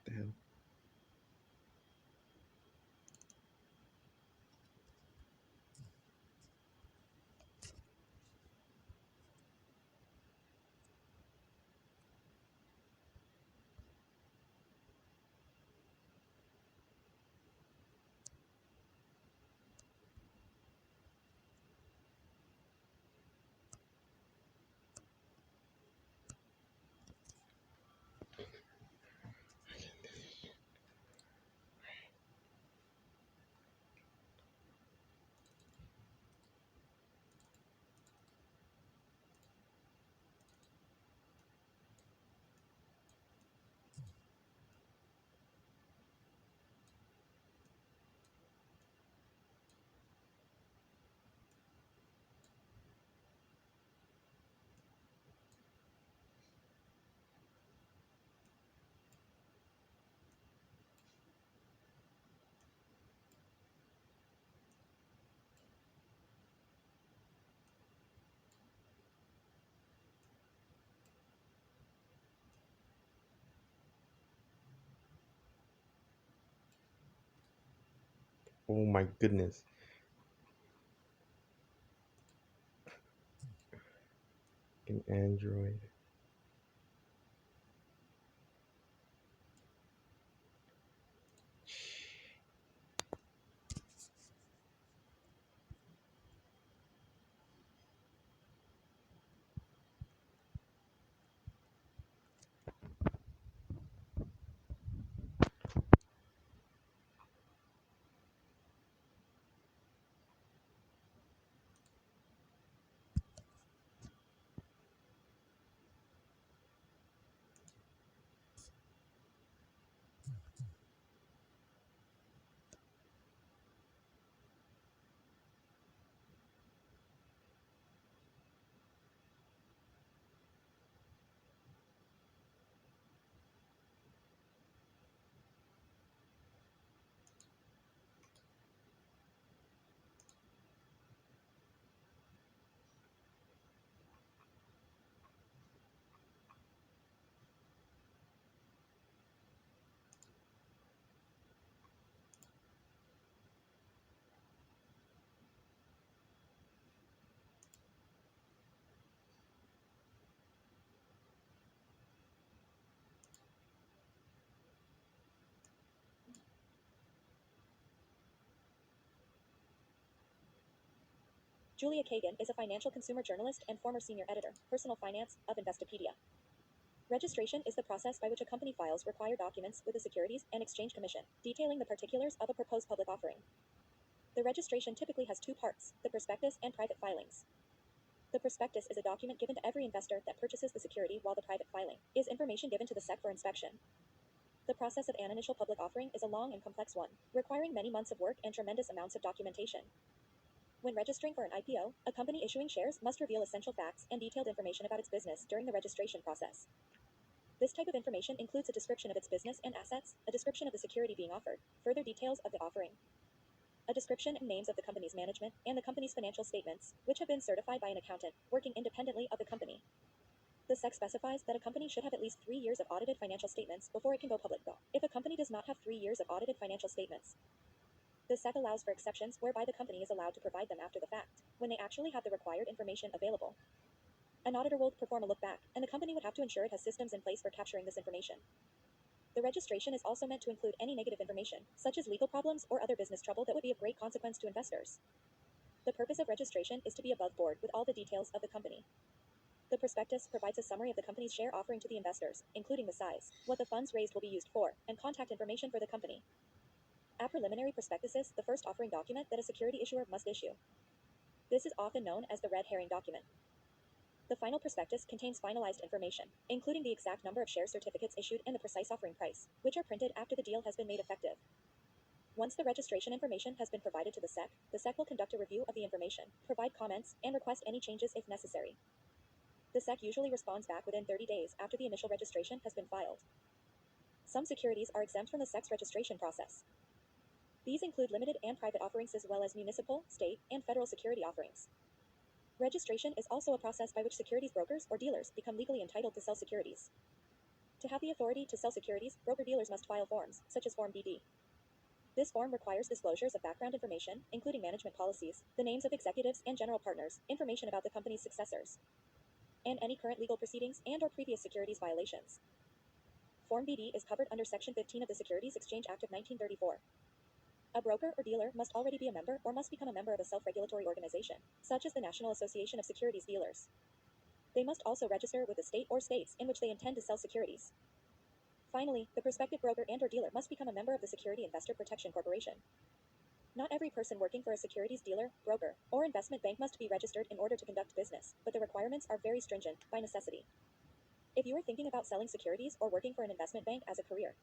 Damn. Oh my goodness. An Android. Julia Kagan is a financial consumer journalist and former senior editor, personal finance, of Investopedia. Registration is the process by which a company files required documents with the Securities and Exchange Commission, detailing the particulars of a proposed public offering. The registration typically has two parts, the prospectus and private filings. The prospectus is a document given to every investor that purchases the security, while the private filing is information given to the SEC for inspection. The process of an initial public offering is a long and complex one, requiring many months of work and tremendous amounts of documentation. When registering for an IPO, a company issuing shares must reveal essential facts and detailed information about its business during the registration process. This type of information includes a description of its business and assets, a description of the security being offered, further details of the offering, a description and names of the company's management, and the company's financial statements, which have been certified by an accountant working independently of the company. The SEC specifies that a company should have at least 3 years of audited financial statements before it can go public, though. If a company does not have 3 years of audited financial statements, the SEC allows for exceptions whereby the company is allowed to provide them after the fact, when they actually have the required information available. An auditor will perform a look back, and the company would have to ensure it has systems in place for capturing this information. The registration is also meant to include any negative information, such as legal problems or other business trouble that would be of great consequence to investors. The purpose of registration is to be above board with all the details of the company. The prospectus provides a summary of the company's share offering to the investors, including the size, what the funds raised will be used for, and contact information for the company. A preliminary prospectus is the first offering document that a security issuer must issue. This is often known as the red herring document. The final prospectus contains finalized information, including the exact number of share certificates issued and the precise offering price, which are printed after the deal has been made effective. Once the registration information has been provided to the SEC will conduct a review of the information, provide comments, and request any changes if necessary. The SEC usually responds back within 30 days after the initial registration has been filed. Some securities are exempt from the SEC's registration process. These include limited and private offerings as well as municipal, state, and federal security offerings. Registration is also a process by which securities brokers or dealers become legally entitled to sell securities. To have the authority to sell securities, broker-dealers must file forms, such as Form BD. This form requires disclosures of background information, including management policies, the names of executives and general partners, information about the company's successors, and any current legal proceedings and/or previous securities violations. Form BD is covered under Section 15 of the Securities Exchange Act of 1934. A broker or dealer must already be a member or must become a member of a self-regulatory organization, such as the National Association of Securities Dealers. They must also register with the state or states in which they intend to sell securities. Finally, the prospective broker and/or dealer must become a member of the Security Investor Protection Corporation. Not every person working for a securities dealer, broker, or investment bank must be registered in order to conduct business, but the requirements are very stringent, by necessity. If you are thinking about selling securities or working for an investment bank as a career,